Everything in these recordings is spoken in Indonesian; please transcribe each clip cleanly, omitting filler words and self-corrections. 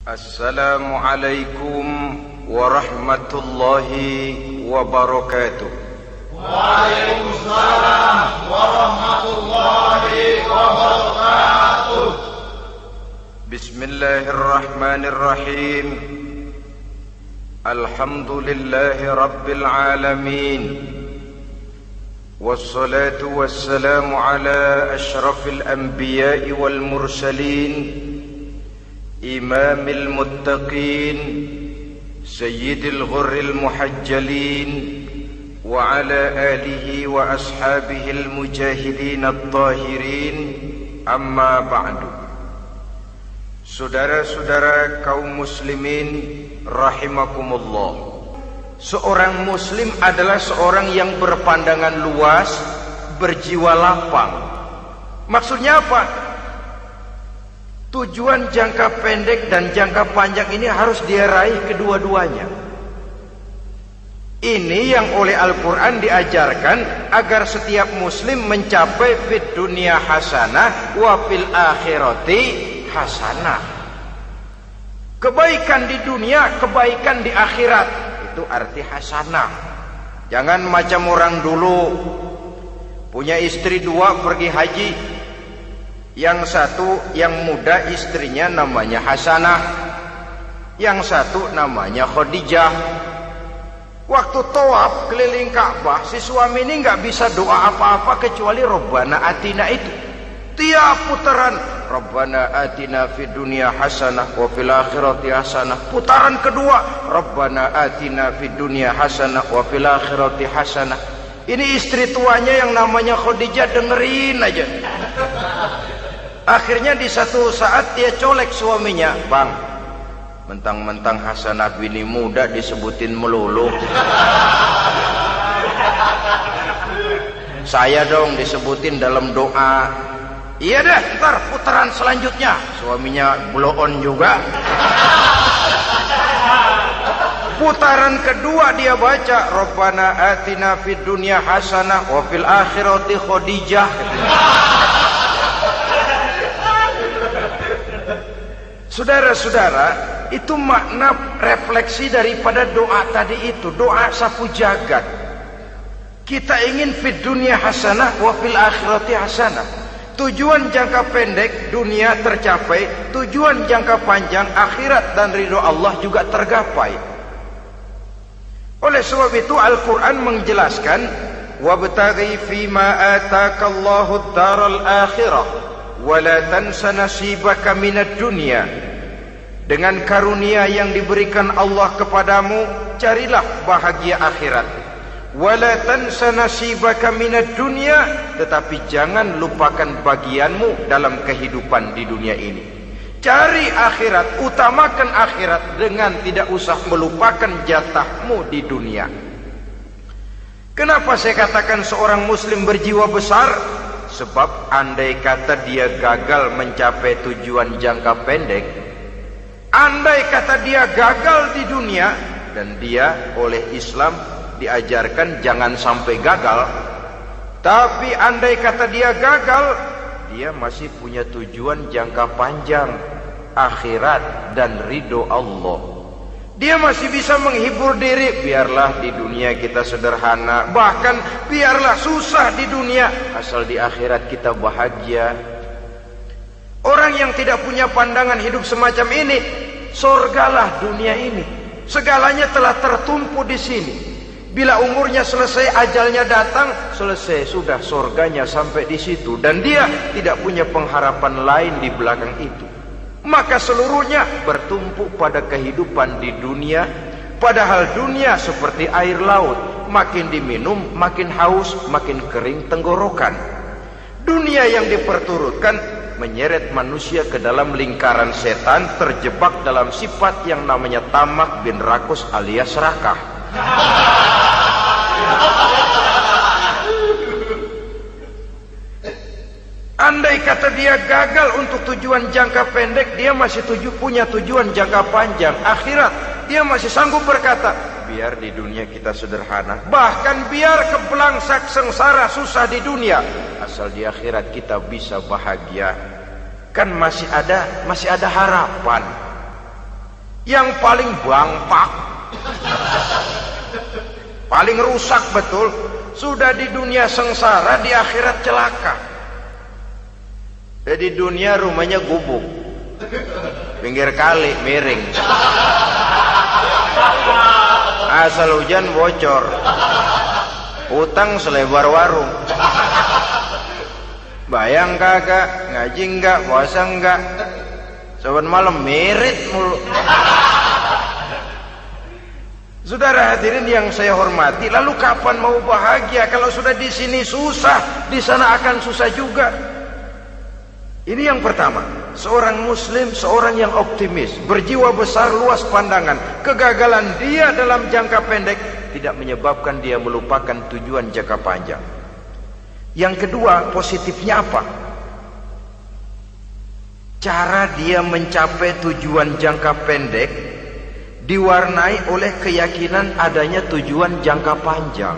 Assalamualaikum warahmatullahi wabarakatuh. Waalaikumsalam warahmatullahi wabarakatuh. Bismillahirrahmanirrahim. Alhamdulillahi rabbil alamin. Wassalatu wassalamu ala ashrafil anbiya'i wal mursalin, imamil muttaqin, sayyidil ghurril muhajjalin, wa ala alihi wa ashabihil mujahidin at-tahirin, amma ba'du. Saudara-saudara kaum muslimin rahimakumullah, seorang muslim adalah seorang yang berpandangan luas, berjiwa lapang. Maksudnya apa? Tujuan jangka pendek dan jangka panjang ini harus dia raih kedua-duanya. Ini yang oleh Al-Quran diajarkan agar setiap muslim mencapai fid dunya hasanah wa fil akhirati hasanah. Kebaikan di dunia, kebaikan di akhirat, itu arti hasanah. Jangan macam orang dulu, punya istri dua pergi haji. Yang satu yang muda istrinya namanya Hasanah, yang satu namanya Khadijah. Waktu tawaf keliling Ka'bah, si suami ini nggak bisa doa apa-apa kecuali Rabbana Atina itu. Tiap putaran Rabbana Atina fid dunya hasanah wa fil akhirati hasanah. Putaran kedua Rabbana Atina fid dunya hasanah wa fil akhirati hasanah. Ini istri tuanya yang namanya Khadijah dengerin aja. Akhirnya di satu saat dia colek suaminya, "Bang, mentang-mentang Hasanah bini muda disebutin melulu. Saya dong disebutin dalam doa." "Iya deh, ntar putaran selanjutnya." Suaminya blow on juga. Putaran kedua dia baca Rabbana Atina fid dunya hasanah wa fil akhirati Khadijah. Saudara-saudara, itu makna refleksi daripada doa tadi itu, doa sapu jagat. Kita ingin fid dunya hasanah wa fil akhirati hasanah. Tujuan jangka pendek dunia tercapai, tujuan jangka panjang akhirat dan ridho Allah juga tergapai. Oleh sebab itu Al-Quran menjelaskan, wabtaghi fima atakallahu ad-daral akhirah wala tansa nasibaka minad dunya. Dengan karunia yang diberikan Allah kepadamu, carilah bahagia akhirat. Wala tansa nasibaka minad dunya, tetapi jangan lupakan bagianmu dalam kehidupan di dunia ini. Cari akhirat, utamakan akhirat dengan tidak usah melupakan jatahmu di dunia. Kenapa saya katakan seorang muslim berjiwa besar? Sebab andai kata dia gagal mencapai tujuan jangka pendek, andai kata dia gagal di dunia, dan dia oleh Islam diajarkan jangan sampai gagal, tapi andai kata dia gagal, dia masih punya tujuan jangka panjang, akhirat dan ridho Allah. Dia masih bisa menghibur diri, biarlah di dunia kita sederhana, bahkan biarlah susah di dunia, asal di akhirat kita bahagia. Orang yang tidak punya pandangan hidup semacam ini, surgalah dunia ini. Segalanya telah tertumpu di sini. Bila umurnya selesai, ajalnya datang, selesai sudah surganya sampai di situ, dan dia tidak punya pengharapan lain di belakang itu. Maka seluruhnya bertumpu pada kehidupan di dunia. Padahal dunia seperti air laut, makin diminum makin haus, makin kering tenggorokan. Dunia yang diperturutkan menyeret manusia ke dalam lingkaran setan, terjebak dalam sifat yang namanya tamak bin rakus alias serakah. Andai kata dia gagal untuk tujuan jangka pendek, dia masih punya tujuan jangka panjang, akhirat. Dia masih sanggup berkata, biar di dunia kita sederhana, bahkan biar kebelangsak sengsara susah di dunia, asal di akhirat kita bisa bahagia. Kan masih ada harapan. yang paling bangpak, paling rusak betul. Sudah di dunia sengsara, di akhirat celaka. Jadi dunia rumahnya gubuk, pinggir kali miring, asal hujan bocor, utang selebar warung. Bayang kagak, ngaji enggak, puasa enggak, saban malam merit mulu. Saudara hadirin yang saya hormati, lalu kapan mau bahagia kalau sudah di sini susah, di sana akan susah juga. Ini yang pertama, seorang muslim, seorang yang optimis, berjiwa besar, luas pandangan. Kegagalan dia dalam jangka pendek tidak menyebabkan dia melupakan tujuan jangka panjang. Yang kedua, positifnya apa? Cara dia mencapai tujuan jangka pendek diwarnai oleh keyakinan adanya tujuan jangka panjang.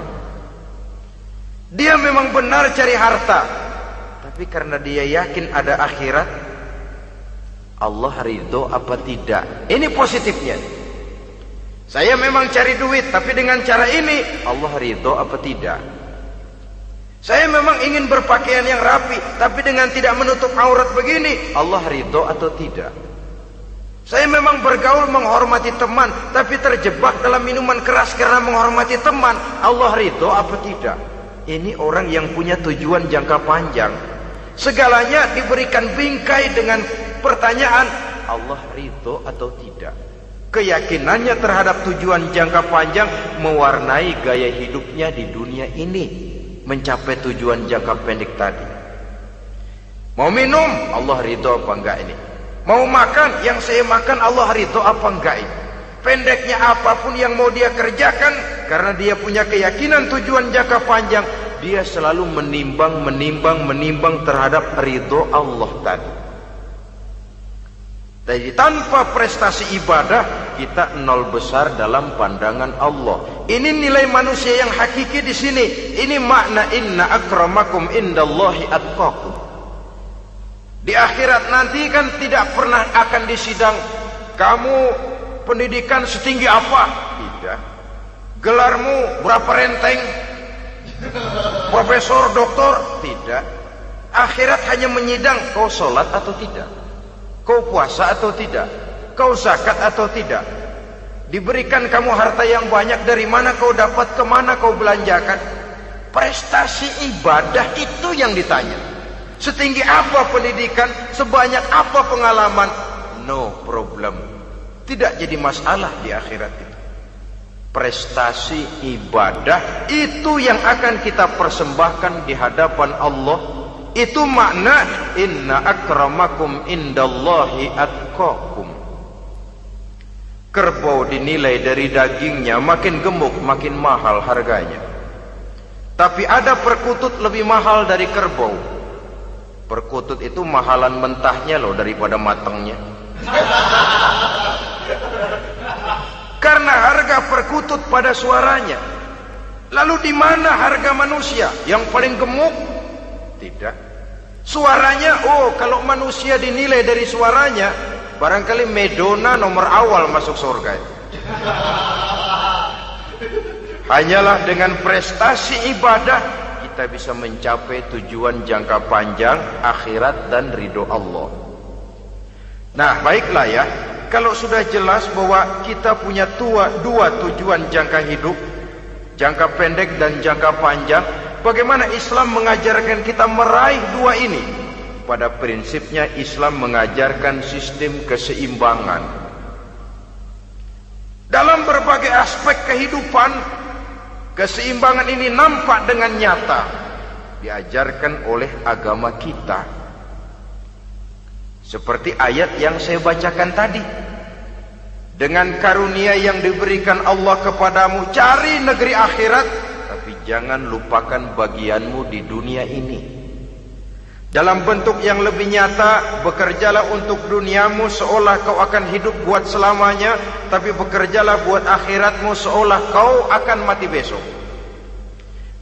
Dia memang benar cari harta, tapi karena dia yakin ada akhirat, Allah ridho apa tidak. Ini positifnya. Saya memang cari duit, tapi dengan cara ini Allah ridho apa tidak. Saya memang ingin berpakaian yang rapi, tapi dengan tidak menutup aurat begini, Allah ridho atau tidak. Saya memang bergaul menghormati teman, tapi terjebak dalam minuman keras karena menghormati teman, Allah ridho apa tidak. Ini orang yang punya tujuan jangka panjang. Segalanya diberikan bingkai dengan pertanyaan, Allah ridho atau tidak. Keyakinannya terhadap tujuan jangka panjang mewarnai gaya hidupnya di dunia ini, mencapai tujuan jangka pendek tadi. Mau minum, Allah ridho apa enggak ini. Mau makan, yang saya makan Allah ridho apa enggak ini. Pendeknya apapun yang mau dia kerjakan, karena dia punya keyakinan tujuan jangka panjang, dia selalu menimbang terhadap ridho Allah tadi. Jadi tanpa prestasi ibadah, kita nol besar dalam pandangan Allah. Ini nilai manusia yang hakiki di sini. Ini makna inna akramakum indallahi atqakum. Di akhirat nanti kan tidak pernah akan disidang, kamu pendidikan setinggi apa? Tidak. Gelarmu berapa renteng? Profesor, doktor? Tidak. Akhirat hanya menyidang, kau sholat atau tidak? Kau puasa atau tidak? Kau zakat atau tidak? Diberikan kamu harta yang banyak, dari mana kau dapat, kemana kau belanjakan? Prestasi ibadah itu yang ditanya. Setinggi apa pendidikan, sebanyak apa pengalaman, no problem. Tidak jadi masalah di akhirat itu. Prestasi ibadah itu yang akan kita persembahkan di hadapan Allah. Itu makna inna akramakum indallahi atqakum. Kerbau dinilai dari dagingnya, makin gemuk makin mahal harganya. Tapi ada perkutut lebih mahal dari kerbau. Perkutut itu mahalan mentahnya loh daripada matangnya. Karena harga perkutut pada suaranya. Lalu di mana harga manusia yang paling gemuk? Tidak. Suaranya, oh kalau manusia dinilai dari suaranya, barangkali Madonna nomor awal masuk surga. Hanyalah dengan prestasi ibadah kita bisa mencapai tujuan jangka panjang, akhirat dan ridho Allah. Nah, baiklah ya, kalau sudah jelas bahwa kita punya dua tujuan jangka hidup, jangka pendek dan jangka panjang, bagaimana Islam mengajarkan kita meraih dua ini? Pada prinsipnya Islam mengajarkan sistem keseimbangan. Dalam berbagai aspek kehidupan, keseimbangan ini nampak dengan nyata diajarkan oleh agama kita. Seperti ayat yang saya bacakan tadi. Dengan karunia yang diberikan Allah kepadamu, cari negeri akhirat, tapi jangan lupakan bagianmu di dunia ini. Dalam bentuk yang lebih nyata, bekerjalah untuk duniamu seolah kau akan hidup buat selamanya, tapi bekerjalah buat akhiratmu seolah kau akan mati besok.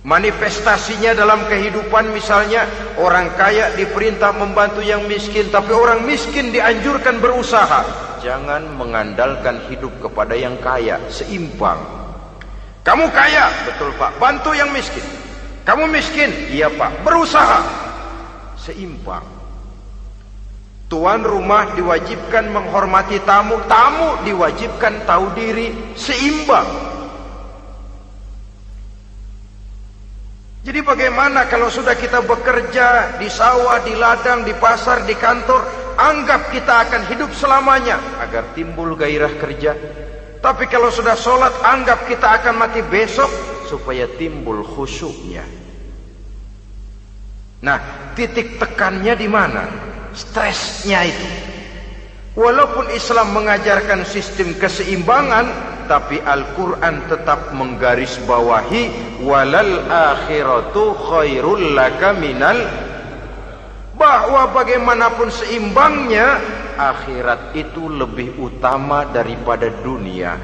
Manifestasinya dalam kehidupan, misalnya orang kaya diperintah membantu yang miskin, tapi orang miskin dianjurkan berusaha jangan mengandalkan hidup kepada yang kaya, seimbang. Kamu kaya, betul Pak, bantu yang miskin. Kamu miskin, iya Pak, berusaha, seimbang. Tuan rumah diwajibkan menghormati tamu, tamu diwajibkan tahu diri, seimbang. Jadi bagaimana kalau sudah kita bekerja di sawah, di ladang, di pasar, di kantor, anggap kita akan hidup selamanya agar timbul gairah kerja. Tapi kalau sudah sholat, anggap kita akan mati besok supaya timbul khusyuknya. Nah, titik tekannya di mana? Stresnya itu. Walaupun Islam mengajarkan sistem keseimbangan, tapi Al-Quran tetap menggarisbawahi walal akhiratu khairul laka minal, bahwa bagaimanapun seimbangnya, akhirat itu lebih utama daripada dunia.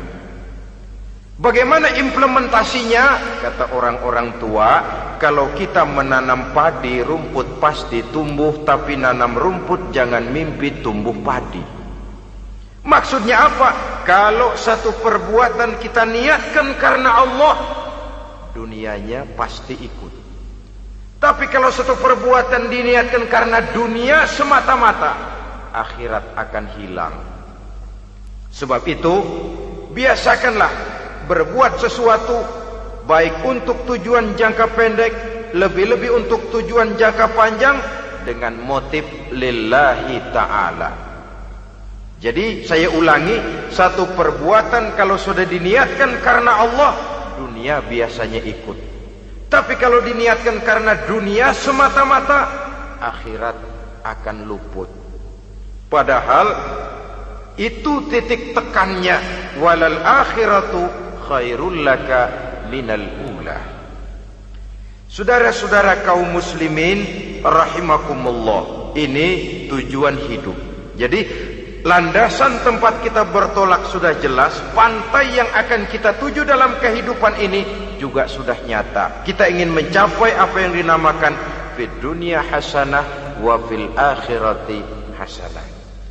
Bagaimana implementasinya? Kata orang-orang tua, kalau kita menanam padi, rumput pasti tumbuh, tapi nanam rumput jangan mimpi tumbuh padi. Maksudnya apa? Kalau satu perbuatan kita niatkan karena Allah, dunianya pasti ikut. Tapi kalau satu perbuatan diniatkan karena dunia semata-mata, akhirat akan hilang. Sebab itu, biasakanlah berbuat sesuatu baik untuk tujuan jangka pendek, lebih-lebih untuk tujuan jangka panjang, dengan motif lillahi ta'ala. Jadi saya ulangi, satu perbuatan kalau sudah diniatkan karena Allah, dunia biasanya ikut. Tapi kalau diniatkan karena dunia semata-mata, akhirat akan luput. Padahal itu titik tekannya, walal akhiratu khairul laka minal ula. Saudara-saudara kaum muslimin rahimakumullah, ini tujuan hidup. Jadi landasan tempat kita bertolak sudah jelas, pantai yang akan kita tuju dalam kehidupan ini juga sudah nyata. Kita ingin mencapai apa yang dinamakan fid dunya hasanah wa fil akhirati hasanah.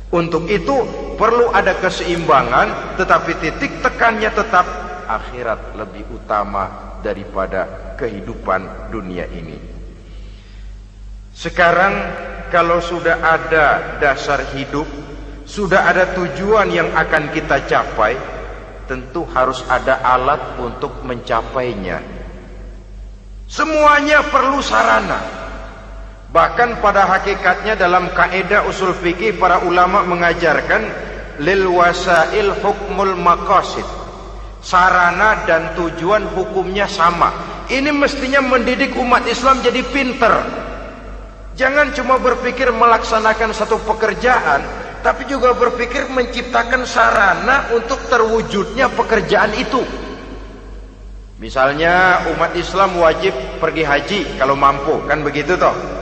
Untuk itu perlu ada keseimbangan, tetapi titik tekannya tetap akhirat lebih utama daripada kehidupan dunia ini. Sekarang kalau sudah ada dasar hidup, sudah ada tujuan yang akan kita capai, tentu harus ada alat untuk mencapainya. Semuanya perlu sarana. Bahkan pada hakikatnya dalam kaidah usul fikih para ulama mengajarkan lil wasail hukmul maqasid. Sarana dan tujuan hukumnya sama. Ini mestinya mendidik umat Islam jadi pinter. Jangan cuma berpikir melaksanakan satu pekerjaan, tapi juga berpikir menciptakan sarana untuk terwujudnya pekerjaan itu. Misalnya umat Islam wajib pergi haji kalau mampu, kan begitu toh?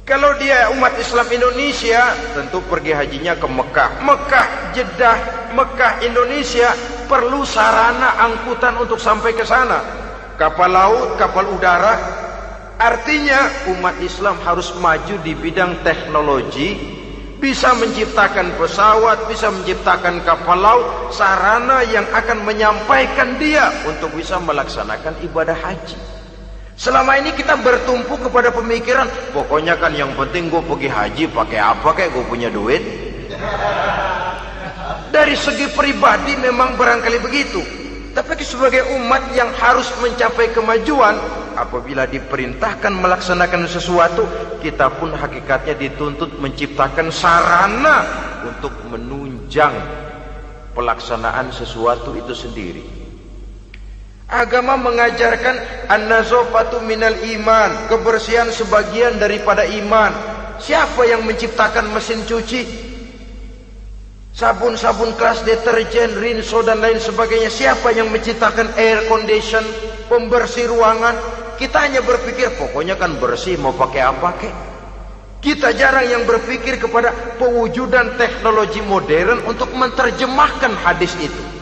Kalau dia umat Islam Indonesia, tentu pergi hajinya ke Mekah. Mekah, Jeddah, Mekah, Indonesia, perlu sarana angkutan untuk sampai ke sana. Kapal laut, kapal udara. Artinya umat Islam harus maju di bidang teknologi, bisa menciptakan pesawat, bisa menciptakan kapal laut, sarana yang akan menyampaikan dia untuk bisa melaksanakan ibadah haji. Selama ini kita bertumpu kepada pemikiran, pokoknya kan yang penting gue pergi haji pakai apa, kayak gue punya duit. Dari segi pribadi memang barangkali begitu, tapi sebagai umat yang harus mencapai kemajuan, apabila diperintahkan melaksanakan sesuatu, kita pun hakikatnya dituntut menciptakan sarana untuk menunjang pelaksanaan sesuatu itu sendiri. Agama mengajarkan an-nazafatu minal iman, kebersihan sebagian daripada iman. Siapa yang menciptakan mesin cuci, sabun-sabun keras, deterjen, rinso dan lain sebagainya? Siapa yang menciptakan air condition, pembersih ruangan? Kita hanya berpikir pokoknya kan bersih, mau pakai apa kek. Kita jarang yang berpikir kepada pewujudan teknologi modern untuk menerjemahkan hadis itu.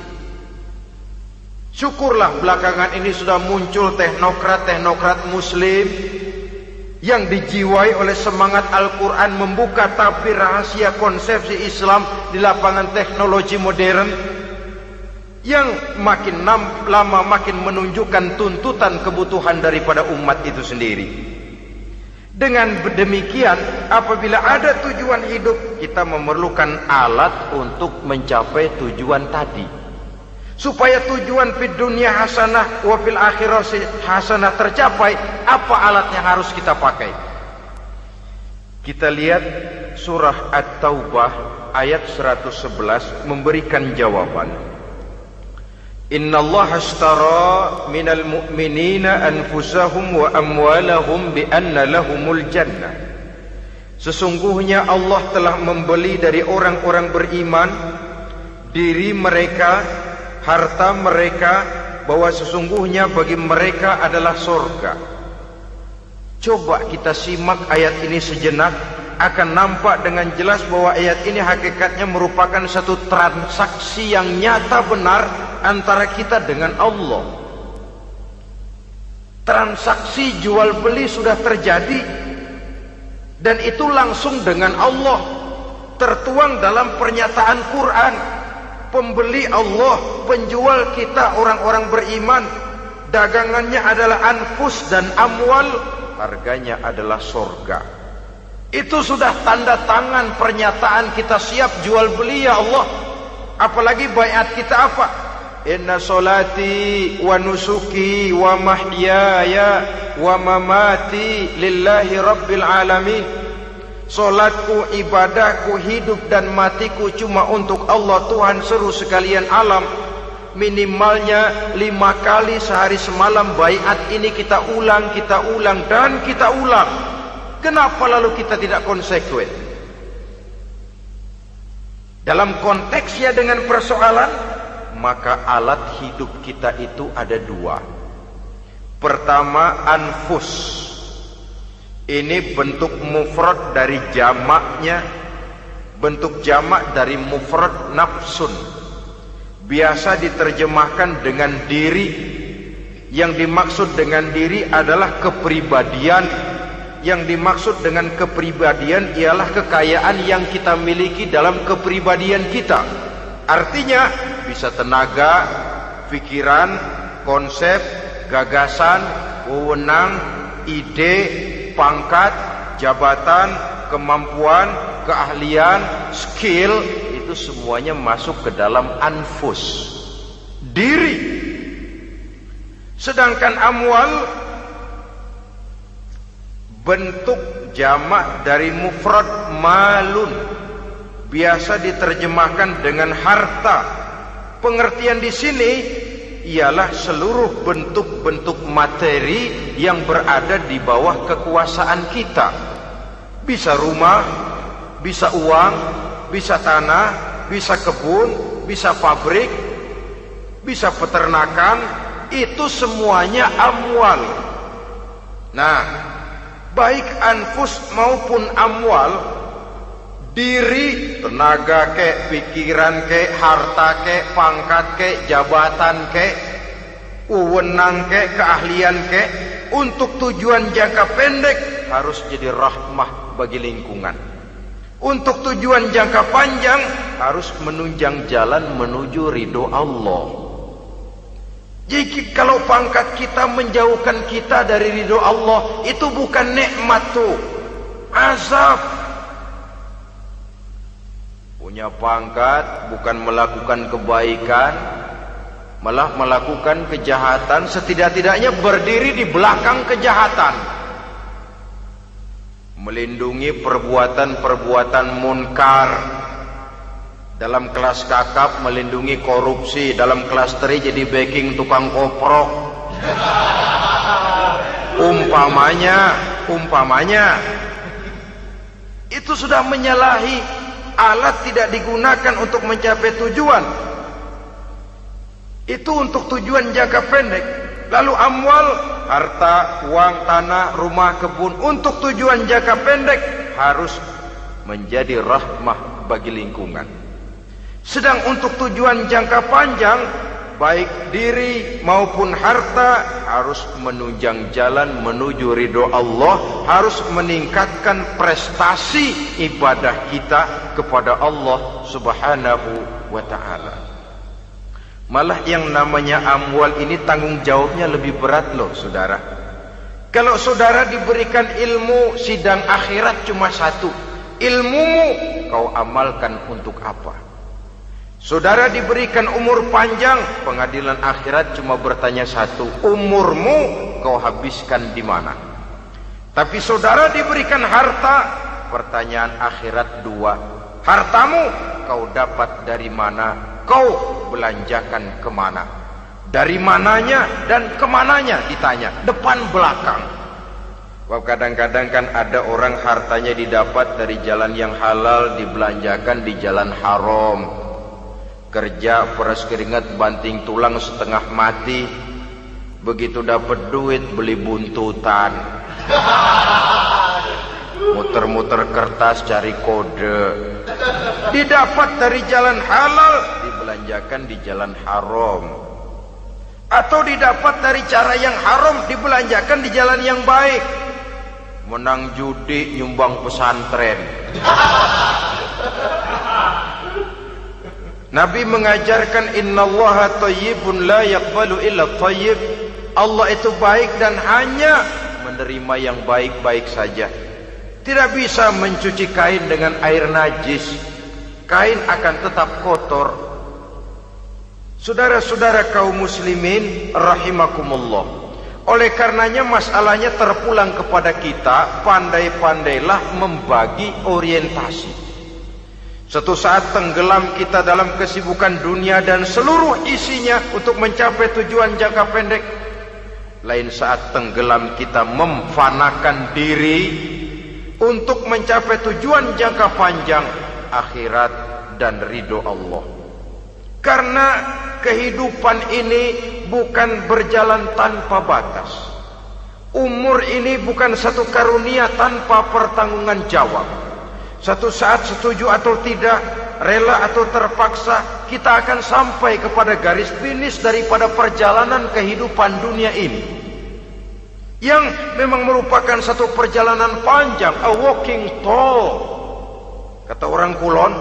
Syukurlah belakangan ini sudah muncul teknokrat-teknokrat muslim yang dijiwai oleh semangat Al-Quran membuka tabir rahasia konsepsi Islam di lapangan teknologi modern, yang makin lama makin menunjukkan tuntutan kebutuhan daripada umat itu sendiri. Dengan demikian, apabila ada tujuan hidup, kita memerlukan alat untuk mencapai tujuan tadi. Supaya tujuan fid dunya hasanah wa fil akhirati hasanah tercapai, apa alat yang harus kita pakai? Kita lihat surah At-Taubah ayat 111 memberikan jawaban. Innallaha ashtara minal mu'minina anfusahum wa amwalahum bi anna lahumul jannah. Sesungguhnya Allah telah membeli dari orang-orang beriman diri mereka, harta mereka, bahwa sesungguhnya bagi mereka adalah surga. Coba kita simak ayat ini sejenak, akan nampak dengan jelas bahwa ayat ini hakikatnya merupakan satu transaksi yang nyata benar antara kita dengan Allah. Transaksi jual beli sudah terjadi, dan itu langsung dengan Allah, tertuang dalam pernyataan Quran. Pembeli Allah, penjual kita orang-orang beriman, dagangannya adalah anfus dan amwal, harganya adalah surga. Itu sudah tanda tangan pernyataan kita siap jual beli ya Allah. Apalagi baiat kita apa? Inna solati wa nusuki wa mahyaya wa mamati lillahi rabbil alamin. Solatku, ibadahku, hidup dan matiku cuma untuk Allah Tuhan seluruh sekalian alam. Minimalnya 5 kali sehari semalam baiat ini kita ulang dan kita ulang. Kenapa lalu kita tidak konsekuen? Dalam konteksnya dengan persoalan, maka alat hidup kita itu ada 2. Pertama, anfus. Ini bentuk mufrad dari jamaknya, bentuk jamak dari mufrad nafsun. Biasa diterjemahkan dengan diri. Yang dimaksud dengan diri adalah kepribadian. Yang dimaksud dengan kepribadian ialah kekayaan yang kita miliki dalam kepribadian kita. Artinya bisa tenaga, pikiran, konsep, gagasan, wewenang, ide, pangkat, jabatan, kemampuan, keahlian, skill, itu semuanya masuk ke dalam anfus, diri. Sedangkan amwal bentuk jamak dari mufrad malun, biasa diterjemahkan dengan harta. Pengertian di sini ialah seluruh bentuk-bentuk materi yang berada di bawah kekuasaan kita. Bisa rumah, bisa uang, bisa tanah, bisa kebun, bisa pabrik, bisa peternakan, itu semuanya amwal. Nah, baik anfus maupun amwal, diri, tenaga kek, pikiran kek, harta kek, pangkat kek, jabatan kek, wewenang kek, keahlian kek, untuk tujuan jangka pendek harus jadi rahmah bagi lingkungan. Untuk tujuan jangka panjang harus menunjang jalan menuju ridho Allah. Jadi kalau pangkat kita menjauhkan kita dari ridho Allah, itu bukan nikmat tuh, azab. Punya pangkat bukan melakukan kebaikan, malah melakukan kejahatan, setidak-tidaknya berdiri di belakang kejahatan, melindungi perbuatan-perbuatan munkar. Dalam kelas kakap melindungi korupsi, dalam kelas teri jadi backing tukang koprok. Umpamanya itu sudah menyalahi. Alat tidak digunakan untuk mencapai tujuan, itu untuk tujuan jangka pendek. Lalu amwal, harta, uang, tanah, rumah, kebun, untuk tujuan jangka pendek harus menjadi rahmah bagi lingkungan. Sedang untuk tujuan jangka panjang baik diri maupun harta, harus menunjang jalan menuju ridho Allah, harus meningkatkan prestasi ibadah kita kepada Allah Subhanahu wa ta'ala. Malah yang namanya amwal ini tanggung jawabnya lebih berat loh saudara. Kalau saudara diberikan ilmu, sidang akhirat cuma satu, ilmumu kau amalkan untuk apa? Saudara diberikan umur panjang, pengadilan akhirat cuma bertanya satu, umurmu kau habiskan di mana? Tapi saudara diberikan harta, pertanyaan akhirat dua, hartamu kau dapat dari mana? Kau belanjakan kemana? Dari mananya dan kemananya ditanya, depan belakang. Kadang-kadang kan ada orang hartanya didapat dari jalan yang halal, dibelanjakan di jalan haram. Kerja peras keringat banting tulang setengah mati, begitu dapat duit beli buntutan, muter-muter kertas cari kode. Didapat dari jalan halal, dibelanjakan di jalan haram. Atau didapat dari cara yang haram, dibelanjakan di jalan yang baik. Menang judi, nyumbang pesantren. Nabi mengajarkan innallaha thayyibun la yaqbalu illa thayyib. Allah itu baik dan hanya menerima yang baik-baik saja. Tidak bisa mencuci kain dengan air najis. Kain akan tetap kotor. Saudara-saudara kaum muslimin rahimakumullah. Oleh karenanya masalahnya terpulang kepada kita, pandai-pandailah membagi orientasi. Suatu saat tenggelam kita dalam kesibukan dunia dan seluruh isinya untuk mencapai tujuan jangka pendek. Lain saat tenggelam kita memfanakan diri untuk mencapai tujuan jangka panjang, akhirat dan ridho Allah. Karena kehidupan ini bukan berjalan tanpa batas. Umur ini bukan satu karunia tanpa pertanggungan jawab. Satu saat setuju atau tidak, rela atau terpaksa, kita akan sampai kepada garis finish daripada perjalanan kehidupan dunia ini, yang memang merupakan satu perjalanan panjang, a walking tall. Kata orang Kulon,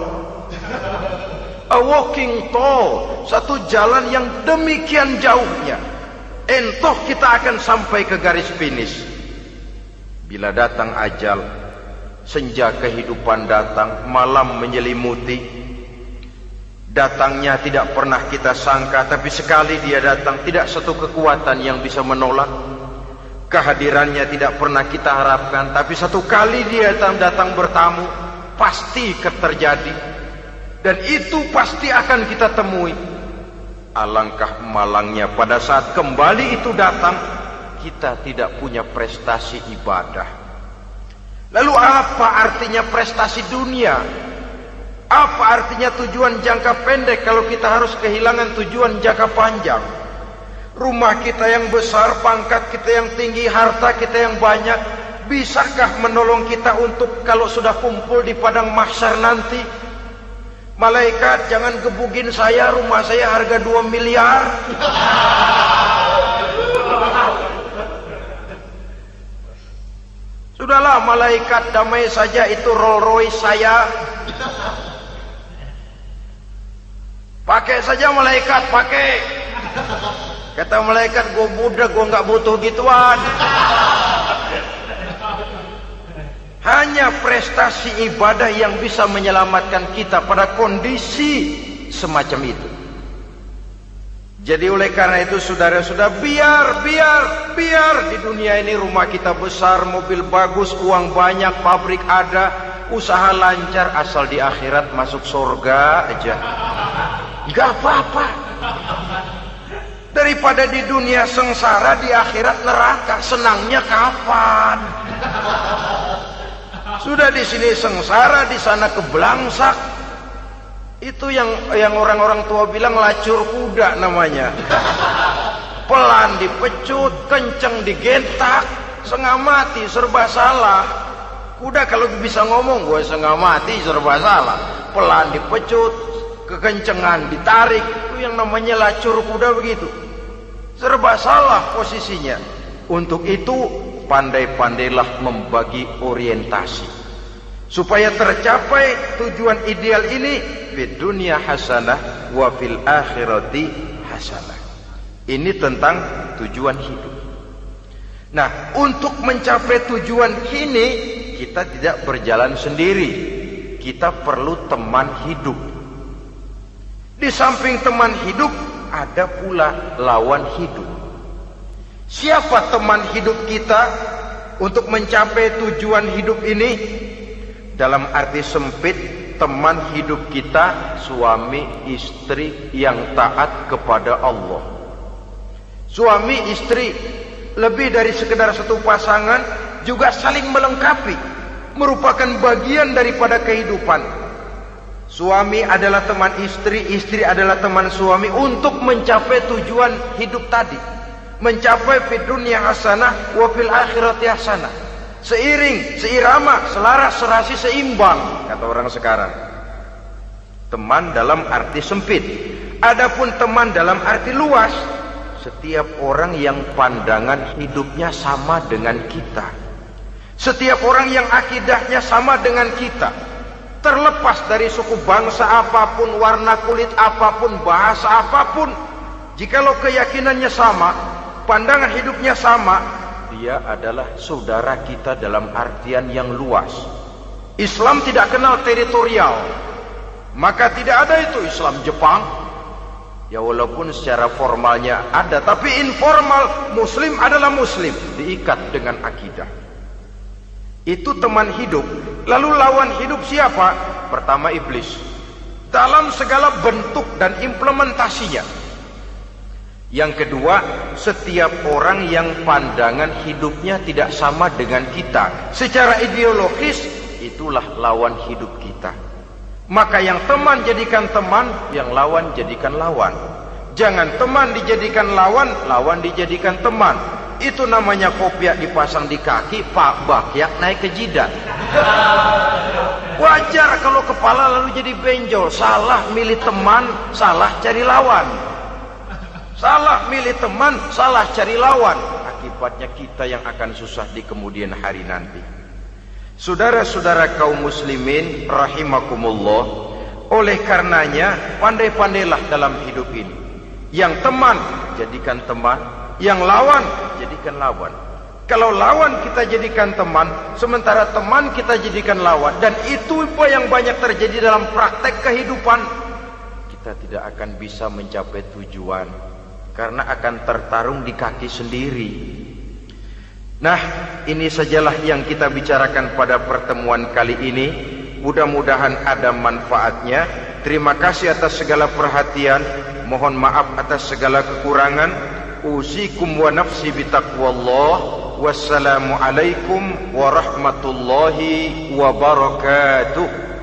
a walking tall, satu jalan yang demikian jauhnya. Entoh kita akan sampai ke garis finish. Bila datang ajal, senja kehidupan datang, malam menyelimuti. Datangnya tidak pernah kita sangka, tapi sekali dia datang, tidak satu kekuatan yang bisa menolak. Kehadirannya tidak pernah kita harapkan, tapi satu kali dia datang bertamu, pasti terjadi. Dan itu pasti akan kita temui. Alangkah malangnya pada saat kembali itu datang, kita tidak punya prestasi ibadah. Lalu apa artinya prestasi dunia? Apa artinya tujuan jangka pendek kalau kita harus kehilangan tujuan jangka panjang? Rumah kita yang besar, pangkat kita yang tinggi, harta kita yang banyak, bisakah menolong kita untuk kalau sudah kumpul di padang mahsyar nanti? Malaikat, jangan gebugin saya, rumah saya harga 2 miliar. Sudahlah malaikat, damai saja, itu Rolls Royce saya. Pakai saja malaikat, pakai. Kata malaikat, gue budak, gue gak butuh gituan. Hanya prestasi ibadah yang bisa menyelamatkan kita pada kondisi semacam itu. Jadi oleh karena itu saudara-saudara, biar di dunia ini rumah kita besar, mobil bagus, uang banyak, pabrik ada, usaha lancar, asal di akhirat masuk surga aja. Gak apa-apa. Daripada di dunia sengsara, di akhirat neraka, senangnya kapan? Sudah di sini sengsara, di sana kebelangsak. Itu yang orang-orang tua bilang lacur kuda namanya. Pelan dipecut, kenceng digentak, setengah mati, serba salah. Kuda kalau bisa ngomong, gue setengah mati, serba salah. Pelan dipecut, kekencengan, ditarik. Itu yang namanya lacur kuda begitu. Serba salah posisinya. Untuk itu pandai-pandailah membagi orientasi supaya tercapai tujuan ideal ini, fid dunya hasanah wa fil akhirati hasanah. Ini tentang tujuan hidup. Nah, untuk mencapai tujuan ini kita tidak berjalan sendiri. Kita perlu teman hidup. Di samping teman hidup ada pula lawan hidup. Siapa teman hidup kita untuk mencapai tujuan hidup ini? Dalam arti sempit, teman hidup kita suami istri yang taat kepada Allah. Suami istri lebih dari sekedar satu pasangan, juga saling melengkapi, merupakan bagian daripada kehidupan. Suami adalah teman istri, istri adalah teman suami untuk mencapai tujuan hidup tadi. Mencapai fid dunya hasanah wa fil akhirati hasanah. Seiring, seirama, selaras, serasi, seimbang, kata orang sekarang. Teman dalam arti sempit. Adapun teman dalam arti luas, setiap orang yang pandangan hidupnya sama dengan kita. Setiap orang yang akidahnya sama dengan kita. Terlepas dari suku bangsa apapun, warna kulit apapun, bahasa apapun, jikalau keyakinannya sama, pandangan hidupnya sama, dia adalah saudara kita dalam artian yang luas. Islam tidak kenal teritorial, maka tidak ada itu Islam Jepang. Ya walaupun secara formalnya ada, tapi informal Muslim adalah Muslim, diikat dengan akidah. Itu teman hidup. Lalu lawan hidup siapa? Pertama iblis, dalam segala bentuk dan implementasinya. Yang kedua, setiap orang yang pandangan hidupnya tidak sama dengan kita secara ideologis, itulah lawan hidup kita. Maka yang teman jadikan teman, yang lawan jadikan lawan. Jangan teman dijadikan lawan, lawan dijadikan teman. Itu namanya kopiah dipasang di kaki, pak bakyak naik ke jidat. Wajar kalau kepala lalu jadi benjol. Salah milih teman, salah cari lawan. Salah milih teman, salah cari lawan. Akibatnya kita yang akan susah di kemudian hari nanti. Saudara-saudara kaum muslimin rahimakumullah, oleh karenanya pandai-pandailah dalam hidup ini. Yang teman jadikan teman, yang lawan jadikan lawan. Kalau lawan kita jadikan teman, sementara teman kita jadikan lawan, dan itu yang banyak terjadi dalam praktek kehidupan, kita tidak akan bisa mencapai tujuan karena akan tertarung di kaki sendiri. Nah, ini sajalah yang kita bicarakan pada pertemuan kali ini. Mudah-mudahan ada manfaatnya. Terima kasih atas segala perhatian. Mohon maaf atas segala kekurangan. Usikum wa nafsi bitaqwallah. Wassalamualaikum warahmatullahi wabarakatuh.